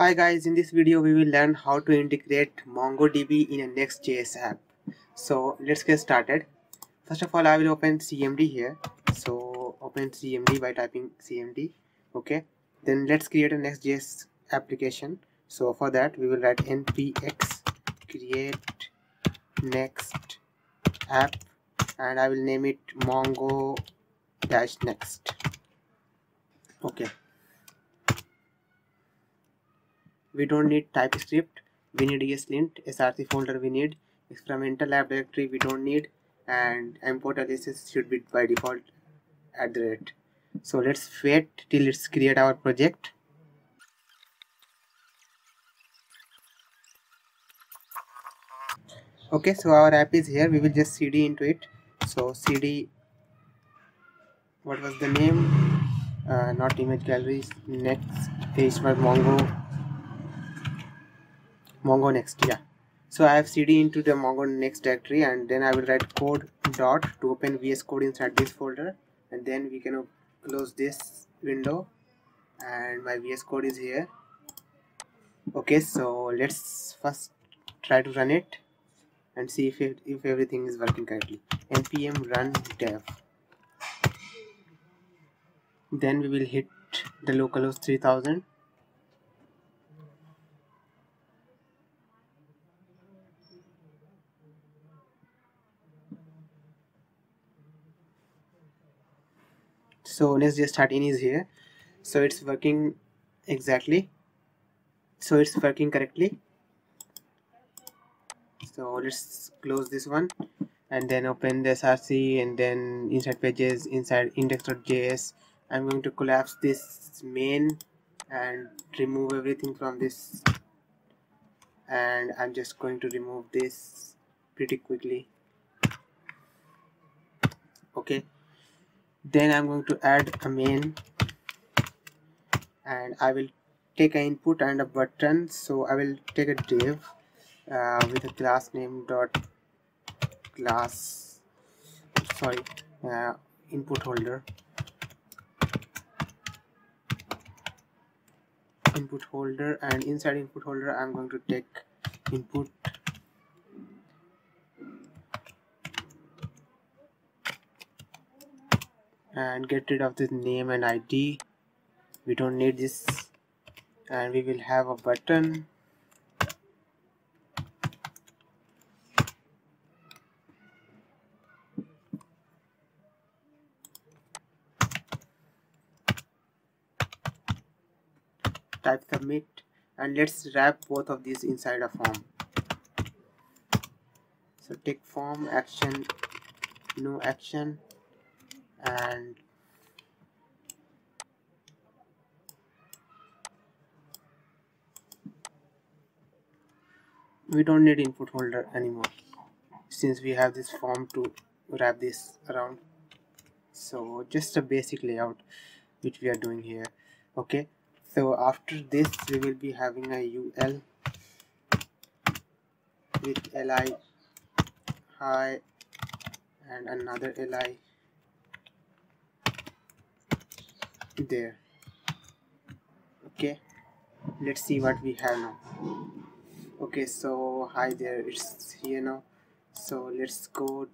Hi guys, in this video we will learn how to integrate MongoDB in a Next.js app. So let's get started. First of all, I will open CMD here. So open CMD by typing CMD. Okay. Then let's create a Next.js application. So for that we will write npx create next app and I will name it mongo-next. Okay. We don't need TypeScript, we need ESLint, src folder we need, experimental app directory we don't need, and import aliases should be by default @. So let's wait till it's create our project. Okay, so our app is here, we will just cd into it. So cd, what was the name? Not image galleries, next page was Mongo next, yeah. So I have cd into the Mongo next directory, and then I will write code dot to open VS Code inside this folder, and then we can close this window and my VS Code is here. Okay, so let's first try to run it and see if everything is working correctly. npm run dev. Then we will hit the localhost 3000. So let's just start in is here. So it's working exactly. So it's working correctly. So let's close this one and then open the src, and then inside pages, inside index.js, I'm going to collapse this main and remove everything from this, and I'm just going to remove this pretty quickly. Okay, then I'm going to add a main and I will take an input and a button. So I will take a div with a class name dot class, sorry, input holder, and inside input holder I'm going to take input and get rid of this name and ID, we don't need this, and we will have a button. Type submit, and let's wrap both of these inside a form. So take form action, no action, and we don't need input holder anymore since we have this form to wrap this around. So just a basic layout which we are doing here. Okay, so after this we will be having a ul with li hi and another li there. Okay, let's see what we have now. Okay, so hi there, it's here now. So let's go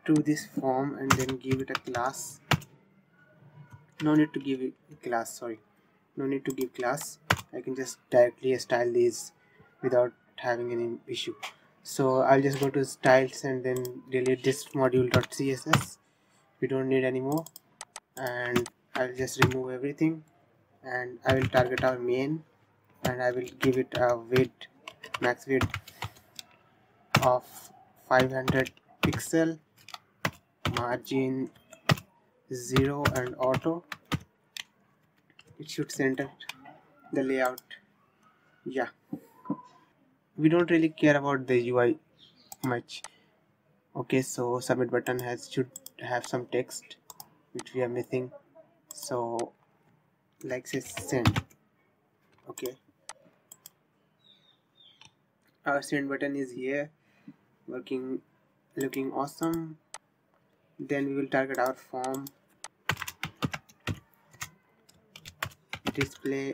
to this form and then give it a class. No need to give it a class, sorry, no need to give class. I can just directly style these without having any issue. So I'll just go to styles and then delete this module.css, we don't need anymore, and I'll just remove everything, and I will target our main, and I will give it a width, max width of 500 pixel, margin 0 and auto. It should center the layout. Yeah, we don't really care about the UI much. Okay, so submit button should have some text which we are missing, so like say send. Okay, our send button is here, working, looking awesome. Then we will target our form display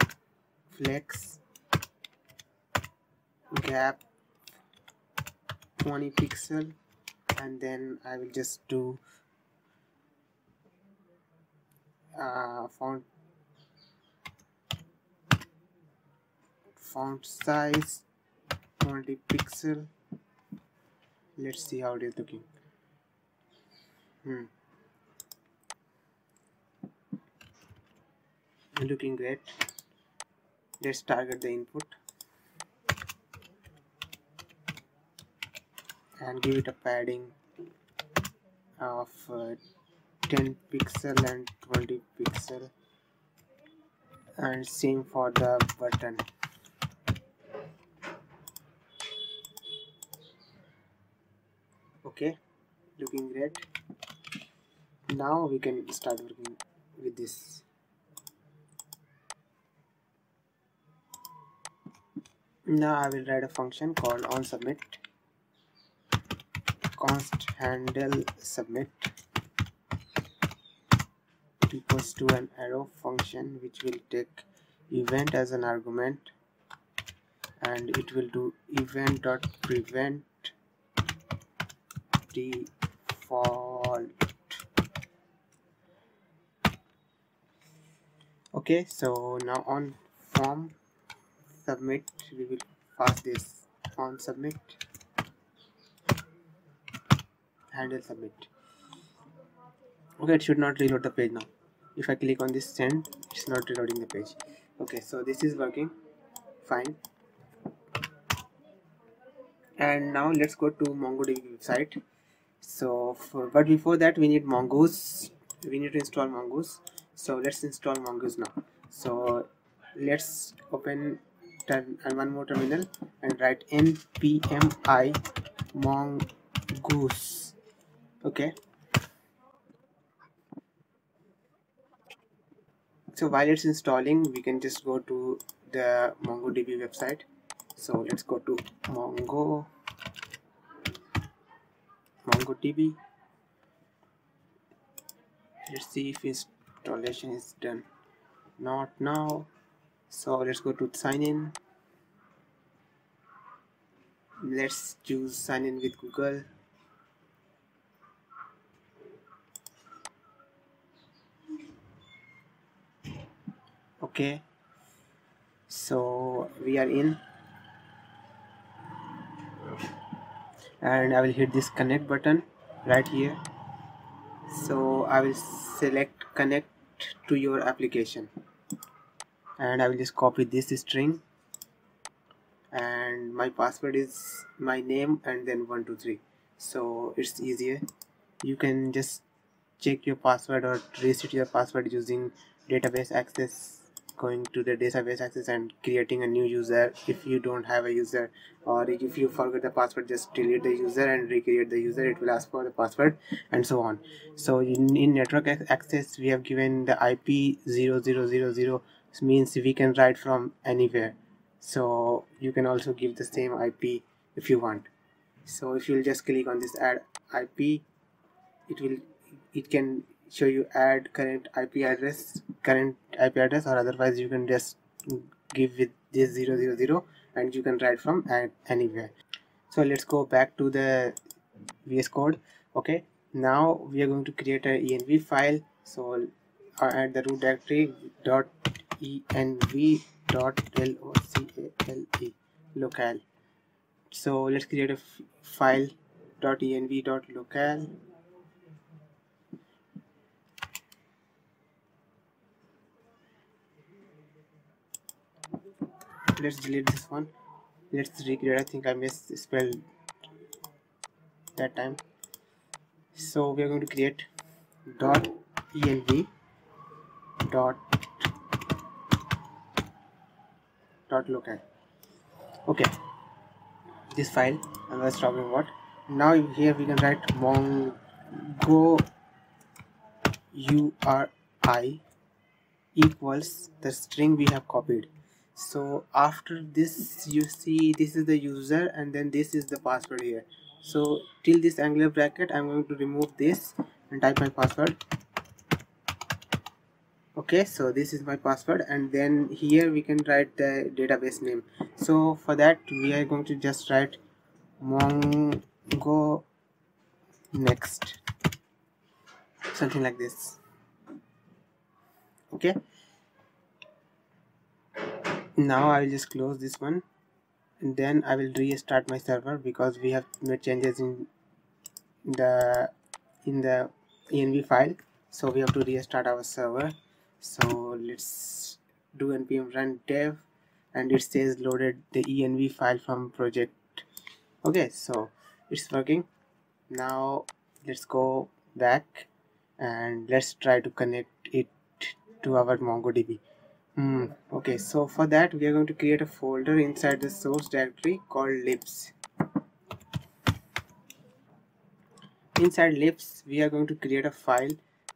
flex gap 20 pixel, and then I will just do font size 20 pixel. Let's see how it is looking. Looking great. Let's target the input and give it a padding of 10 pixel and 20 pixel, and same for the button. Okay, looking great. Now we can start working with this. Now I will write a function called onSubmit const handle submit equals to an arrow function which will take event as an argument, and it will do event.prevent default. Okay, so now on form submit we will pass this on submit handle submit. Okay, it should not reload the page now. If I click on this send, it's not reloading the page. Okay, so this is working fine. And now let's go to MongoDB website. So but before that we need Mongoose. We need to install Mongoose. So let's install Mongoose now. So let's open one more terminal and write npmi mongoose. Okay, so while it's installing we can just go to the MongoDB website. So let's go to MongoDB. Let's see if installation is done. Not now. So let's go to sign in. Let's choose sign in with Google. Okay, so we are in, and I will hit this connect button right here. So I will select connect to your application, and I will just copy this string, and my password is my name and then 123. So it's easier. You can just check your password or reset your password using database access, going to the database access and creating a new user if you don't have a user, or if you forget the password, just delete the user and recreate the user. It will ask for the password and so on. So in network access we have given the IP 0000, means we can write from anywhere. So you can also give the same IP if you want. So if you'll just click on this add IP, it can show you add current IP address, or otherwise you can just give with this 000 and you can write from anywhere. So let's go back to the VS Code. Okay, now we are going to create an env file. So add the root directory .env.locale local. So let's create a file .env.locale. Let's delete this one. Let's recreate. I think I misspelled that time. So we are going to create .env .locale. Okay, this file I was talking about. Now here we can write mongo URI equals the string we have copied. So after this, you see this is the user and then this is the password here. So till this angular bracket I'm going to remove this and type my password. Okay, so this is my password, and then here we can write the database name. So for that we are going to just write Mongo next, something like this. Okay, now I will just close this one, and then I will restart my server because we have made changes the in the env file, so we have to restart our server. So let's do npm run dev, and it says loaded the env file from project. Okay, so it's working. Now let's go back and let's try to connect it to our MongoDB. Okay, so for that we are going to create a folder inside the source directory called libs. Inside libs we are going to create a file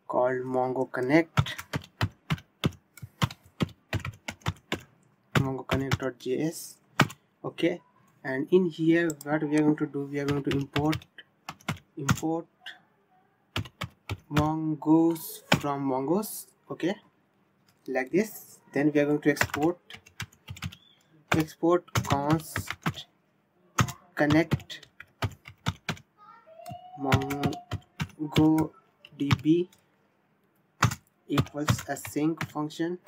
called mongoconnect.js. Okay, and in here what we are going to do, we are going to import Mongoose from Mongoose. Okay, like this. Then we are going to export const connect MongoDB equals async function,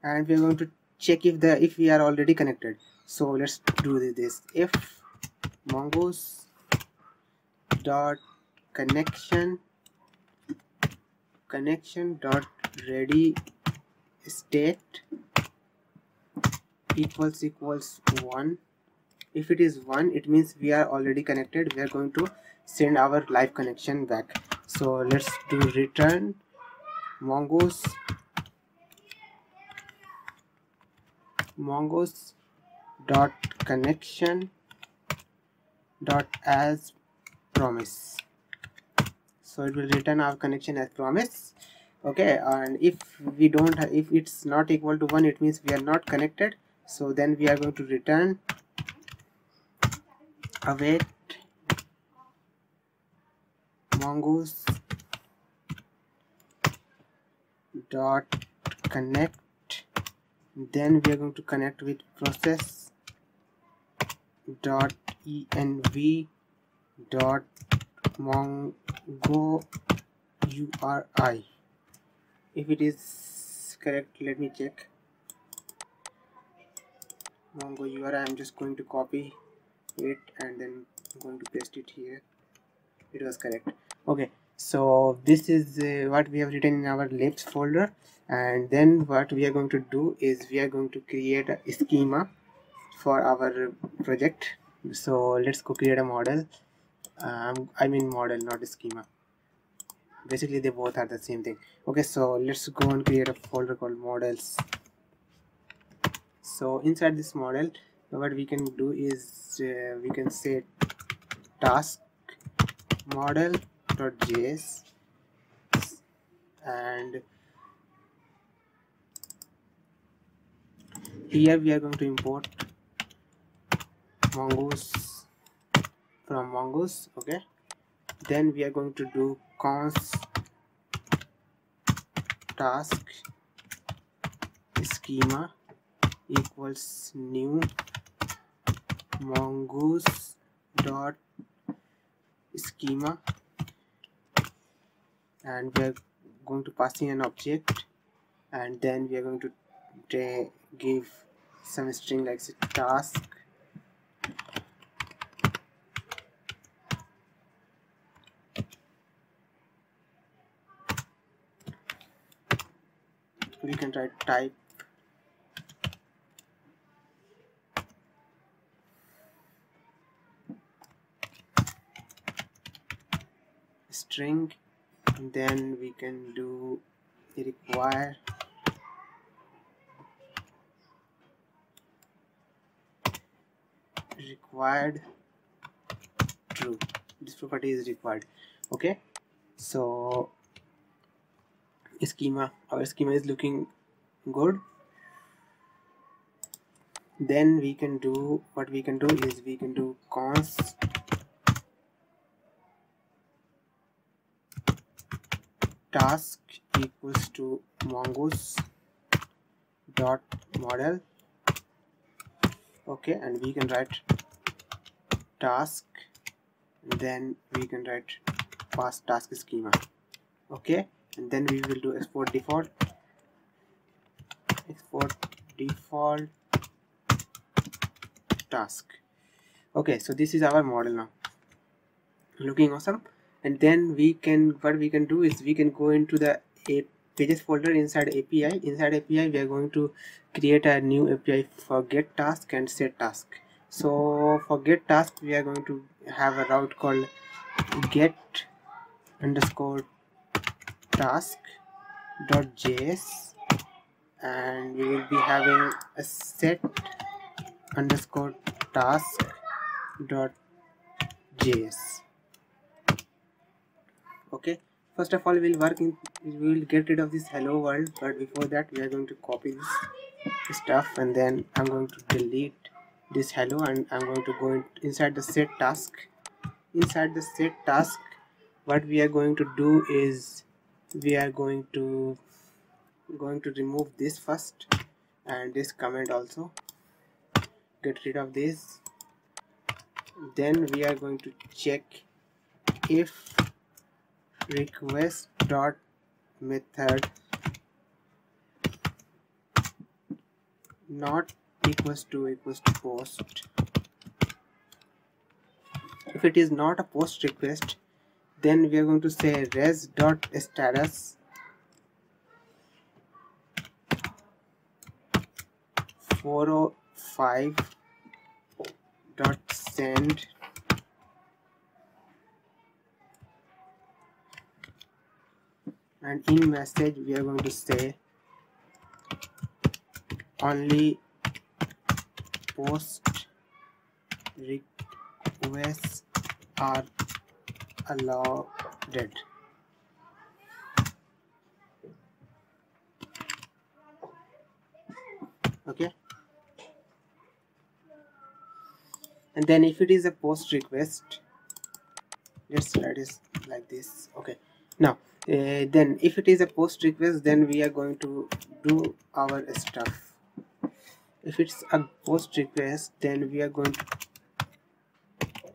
and we are going to check if we are already connected. So let's do this. If mongoose dot connection dot ready state equals 1. If it is 1, it means we are already connected. We are going to send our live connection back. So let's do return mongoose dot connection dot as promise. So it will return our connection as promise. Okay, and if it's not equal to 1, it means we are not connected. So then we are going to return await mongoose dot connect. Then we are going to connect with process dot env dot mongo URI. If it is correct, let me check. Mongo URI, I'm just going to copy it and then I'm going to paste it here. It was correct. Okay, so this is what we have written in our libs folder, and then what we are going to do is we are going to create a schema for our project. So let's go create a model. I mean model, not a schema. Basically they both are the same thing. Okay, so let's go and create a folder called models. So inside this model, what we can do is we can say task model.js, and here we are going to import mongoose from mongoose. Okay, then we are going to do const task schema equals new mongoose dot schema, and we are going to pass in an object, and then we are going to give some string like task we can write type string, and then we can do required true. This property is required. Okay, so our schema is looking good. Then we can do const task equals to mongoose dot model. Okay, and we can write task, then we can write pass task schema. Okay, and then we will do export default task. Okay, so this is our model now, looking awesome. And then what we can do is we can go into the pages folder inside API. Inside API we are going to create a new API for get task and set task. So for get task we are going to have a route called get underscore task.js, and we will be having a set underscore task.js. Okay, first of all we will get rid of this hello world, but before that we are going to copy this stuff, and then I'm going to delete this hello, and I'm going to go inside the set task. Inside the set task, what we are going to do is we are going to remove this first, and this comment also, get rid of this. Then we are going to check if request dot method not equals to post. If it is not a post request, then we are going to say res dot status 405 dot send and in message we are going to say only post requests are allowed. Okay, and then if it is a post request, let's write it like this. Okay, now then if it is a post request, then we are going to do our stuff. If it's a post request, then we are going to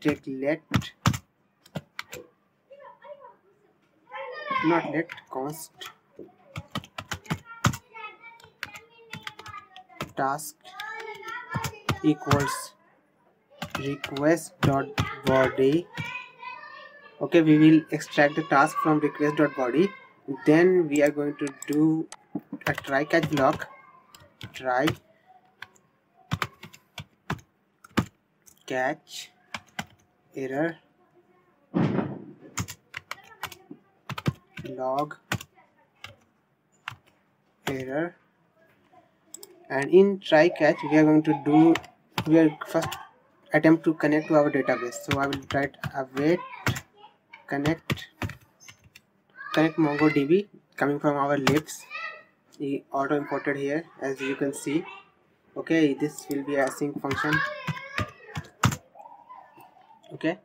take const task equals request dot body. Okay, we will extract the task from request dot body. Then we are going to do a try catch block. Try catch error log error, and in try catch we are first attempt to connect to our database. So I will write await connect MongoDB, coming from our libs, auto imported here as you can see. Okay, this will be a async function. Okay,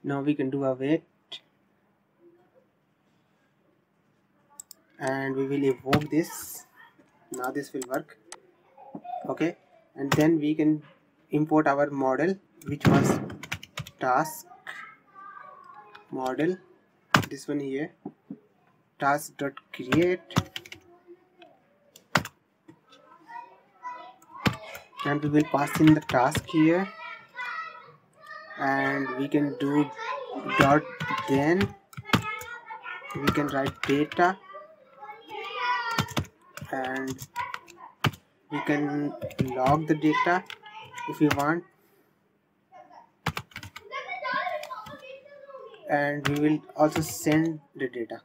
now we can do await, and we will evoke this. Now this will work. Okay, and then we can import our model, which was task model, this one here, task.create, and we will pass in the task here, and we can do dot, then we can write data, and we can log the data if you want, and we will also send the data.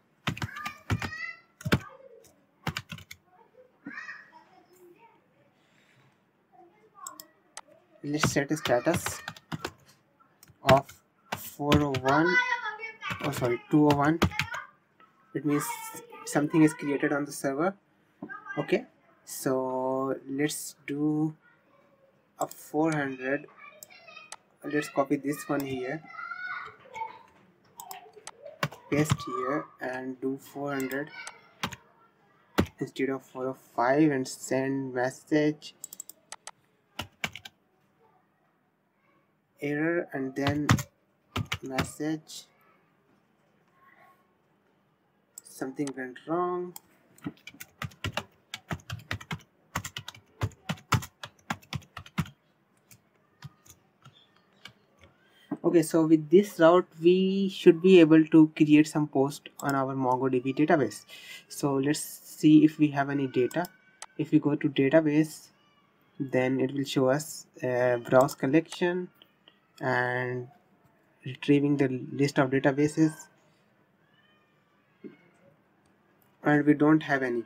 Let's set a status of 201. It means something is created on the server. Okay, so let's do a 400. Let's copy this one here. paste here and do 400 instead of 405 and send message error and then message something went wrong. Okay, so with this route we should be able to create some post on our MongoDB database. So let's see if we have any data. If we go to database, then it will show us browse collection and retrieving the list of databases, and we don't have any.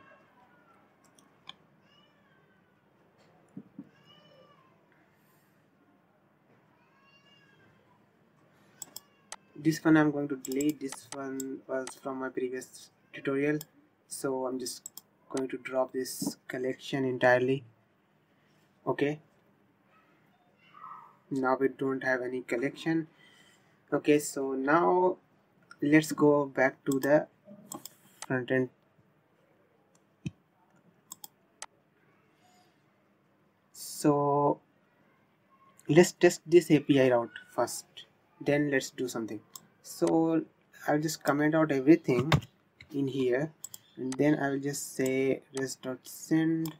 This one I'm going to delete. This one was from my previous tutorial, so I'm just going to drop this collection entirely. Okay, now we don't have any collection. Okay, so now let's go back to the front end. So let's test this API route first, then let's do something. So I'll just comment out everything in here, and then I will just say res.send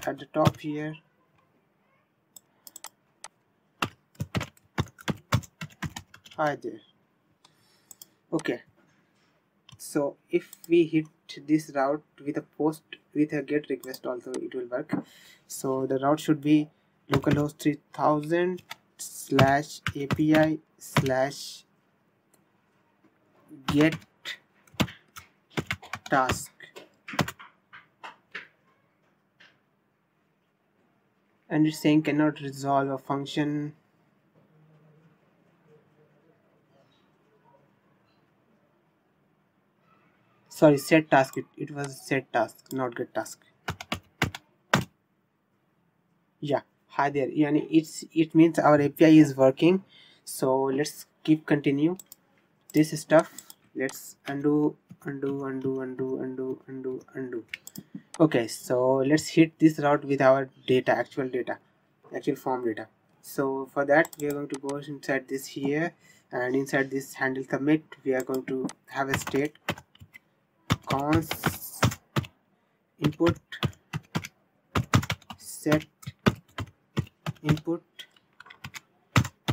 at the top here. Hi there. Okay, so if we hit this route with a post with a get request also, it will work. So the route should be localhost 3000 / API / get task, and it's saying cannot resolve a function. Sorry, set task. It was set task, not get task. Yeah, hi there. Yani it means our API is working. So let's keep continue this stuff. Let's undo. Okay, so let's hit this route with our data, actual form data. So for that we are going to go inside this here, and inside this handle submit we are going to have a state const input set input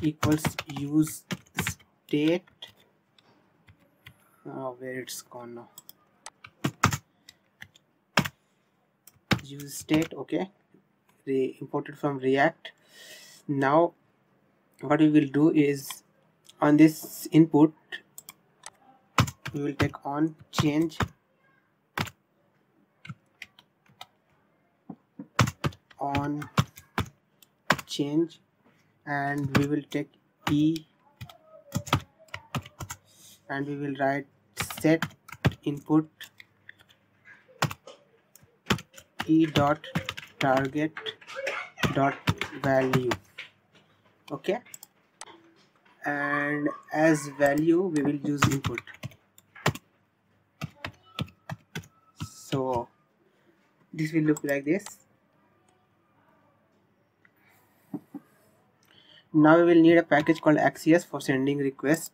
equals use state. Where it's gone now, use state. Okay, imported from React. Now what we will do is on this input we will take on change and we will take e and we will write set input e dot target dot value. Okay, and as value we will use input. So this will look like this. Now we will need a package called Axios for sending request.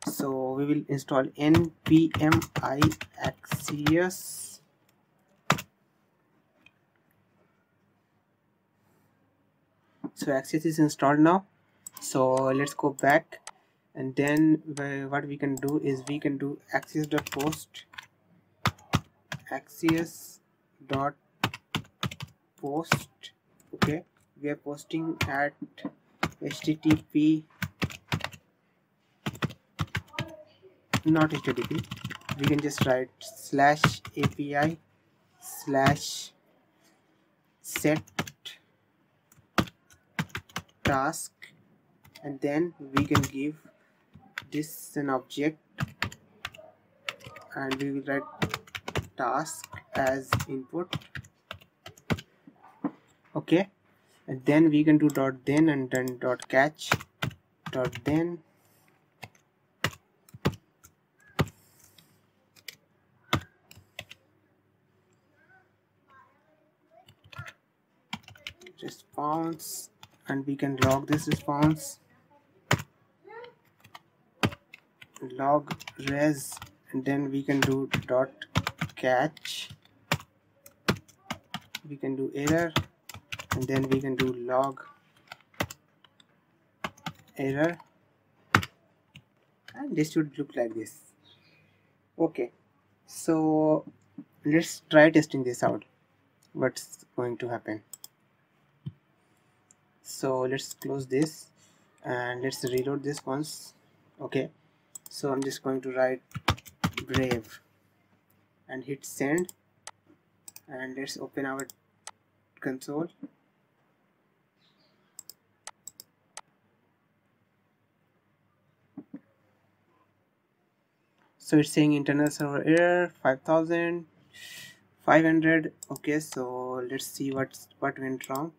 So we will install npm I Axios. So Axios is installed now. So let's go back, and then what we can do is we can do axios.post axios.post. Okay, we are posting at http, not http, we can just write /API /set task, and then we can give this an object and we will write task as input. Okay, and then we can do dot then and then dot catch dot then response, and we can log this response, log res, and then we can do dot catch, we can do error, and then we can do log error, and this should look like this. Okay, so let's try testing this out, what's going to happen. So let's close this and let's reload this once. Okay, so I'm just going to write brave and hit send, and let's open our console. So it's saying internal server error 5500. Okay, so let's see what went wrong.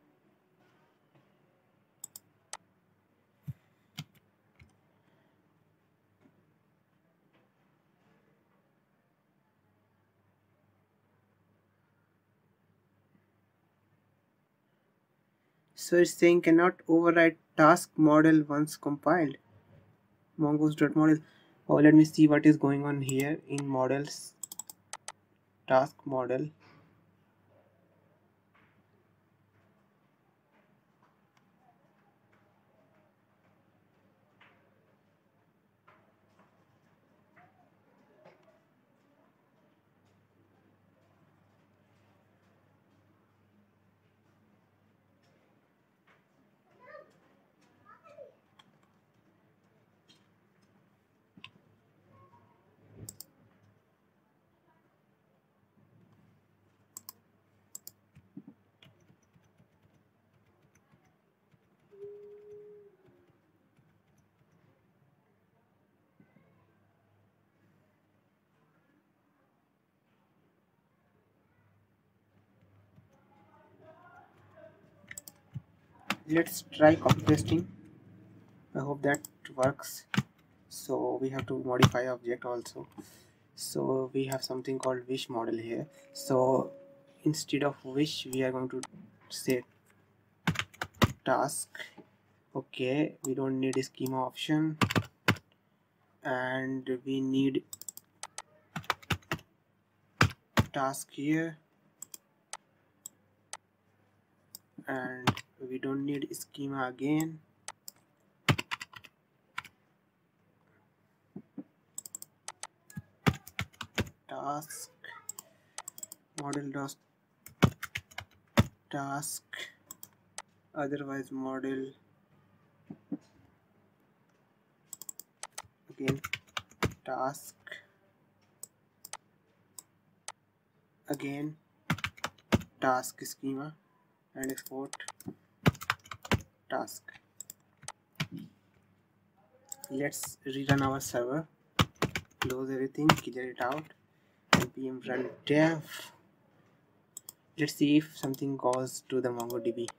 So it's saying cannot override task model once compiled. Mongoose.model. Oh, let me see what is going on here in models, task model. Let's try copy pasting. I hope that works. So we have to modify object also. So we have something called wish model here. So instead of wish, we are going to say task. Okay, we don't need a schema option, and we need task here, and we don't need schema again. Task model dot task, otherwise model, again task, again task schema, and export task. Let's rerun our server, close everything, clear it out, npm run dev. Let's see if something goes to the MongoDB.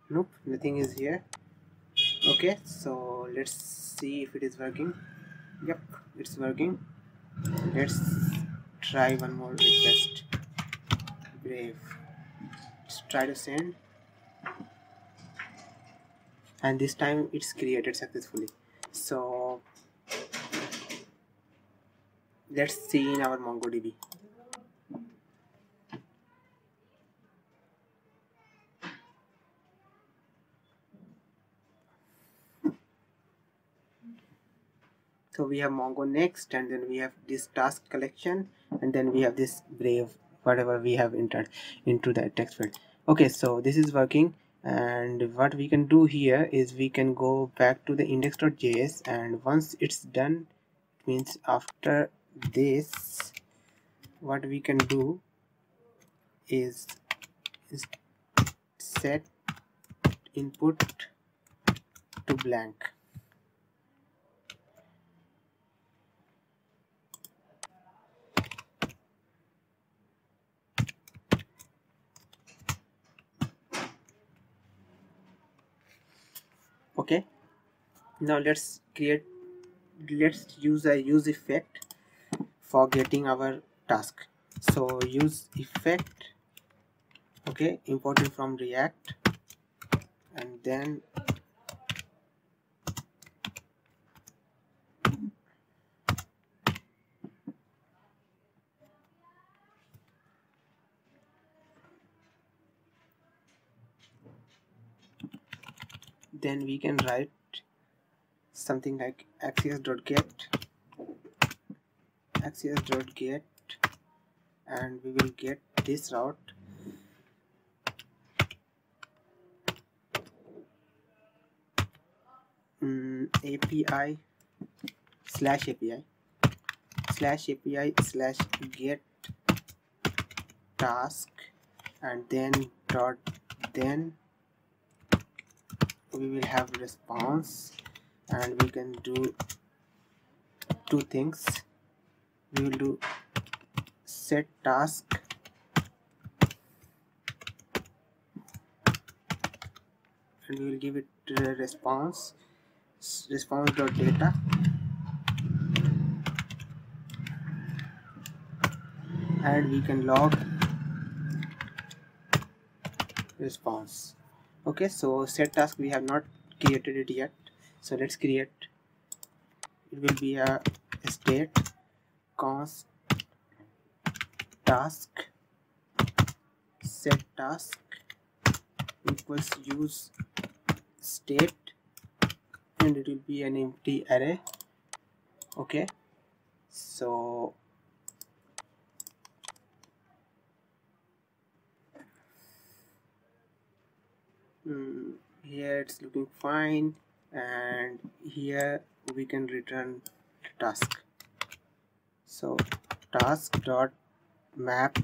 Nope, nothing is here. Okay, so let's see if it is working. Yep, it's working. Let's try one more request. Brave. Let's try to send, and this time it's created successfully. So let's see in our MongoDB. So we have Mongo next, and then we have this task collection, and then we have this brave, whatever we have entered into the text field. Okay, so this is working, and what we can do here is we can go back to the index.js, and once it's done, it means after this, what we can do is set input to blank. Okay, now let's create let's use a use effect for getting our task. So use effect, okay, imported from React, and then we can write something like access.get, and we will get this route, API slash API slash get task, and then dot, then we will have response, and we can do two things. We will do set task, and we will give it response dot data, and we can log response. Okay, so set task we have not created it yet, so let's create. It will be a state const task set task equals use state, and it will be an empty array. Okay, so here it's looking fine, and here we can return task. So task dot map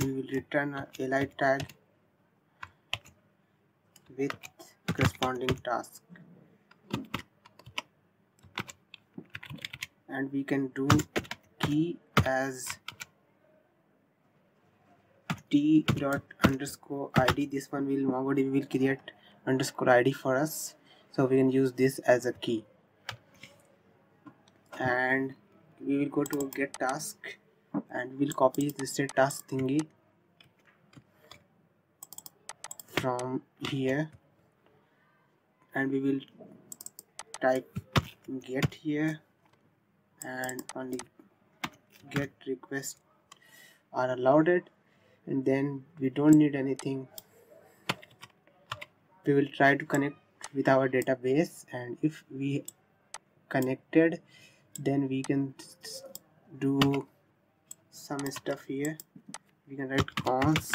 we will return a li tag with corresponding task, and we can do key as t dot underscore id. This one will MongoDB will create underscore id for us, so we can use this as a key. And we will go to get task, and we'll copy the set task thingy from here, and we will type get here, and only get requests are allowed it, and then we don't need anything. We will try to connect with our database, and if we connected, then we can do some stuff here. We can write const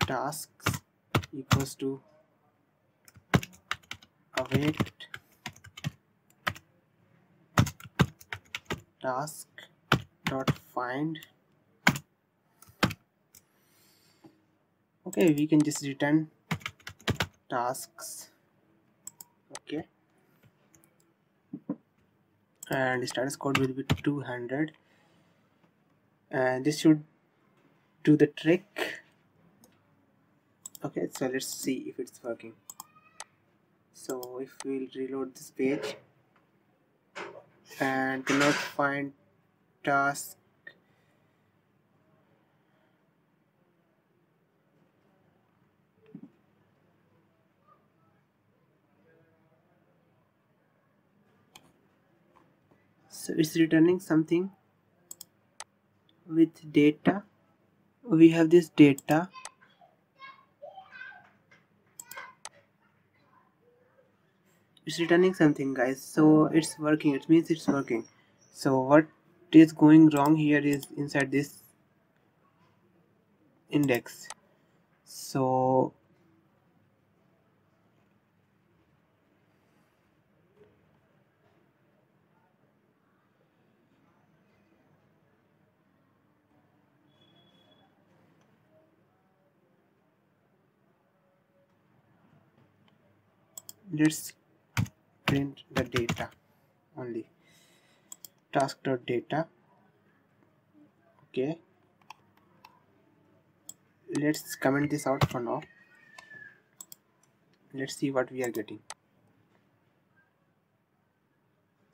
tasks equals to await task dot find. Okay, we can just return tasks. Okay, and status code will be 200, and this should do the trick. Okay, so let's see if it's working. So if we'll reload this page and cannot find task, so it's returning something with data. We have this data, it's returning something, guys. So it's working, it means it's working. So what is going wrong here is inside this index. So let's print the data only, task.data. Okay, let's comment this out for now. let's see what we are getting.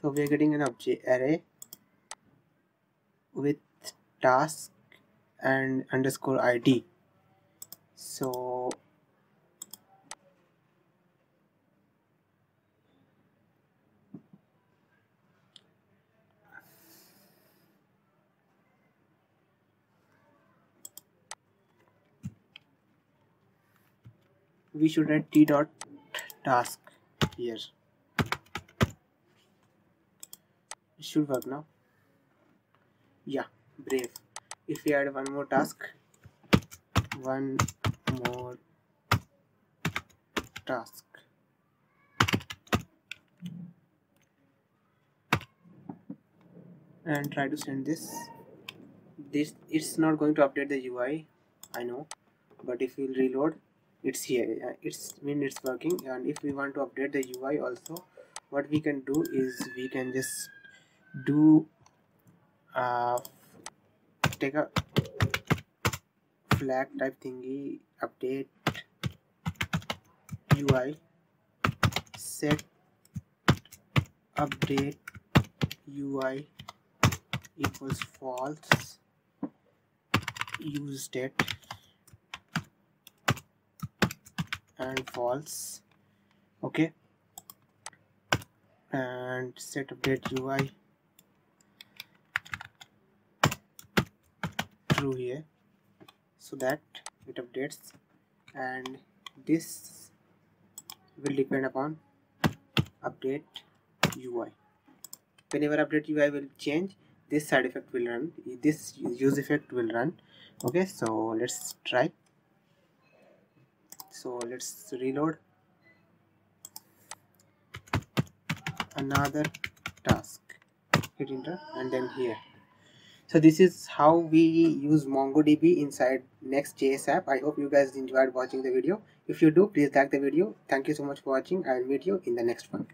So we are getting an object array with task and underscore id. So we should write t dot task here. It should work now. Yeah, brave. If we add one more task, one more task, and try to send this, it's not going to update the UI, I know, but if we reload, it's here. It's working. And if we want to update the UI also, what we can do is we can just do take a flag type thingy, update UI, set update UI equals false, use state and false. Okay, and set update UI true here, so that it updates, and this will depend upon update UI. Whenever update UI will change, this side effect will run, this use effect will run. Okay, so let's try. So let's reload another task, hit enter, and then here. So this is how we use MongoDB inside Next.js app. I hope you guys enjoyed watching the video. If you do, please like the video. Thank you so much for watching. I will meet you in the next one.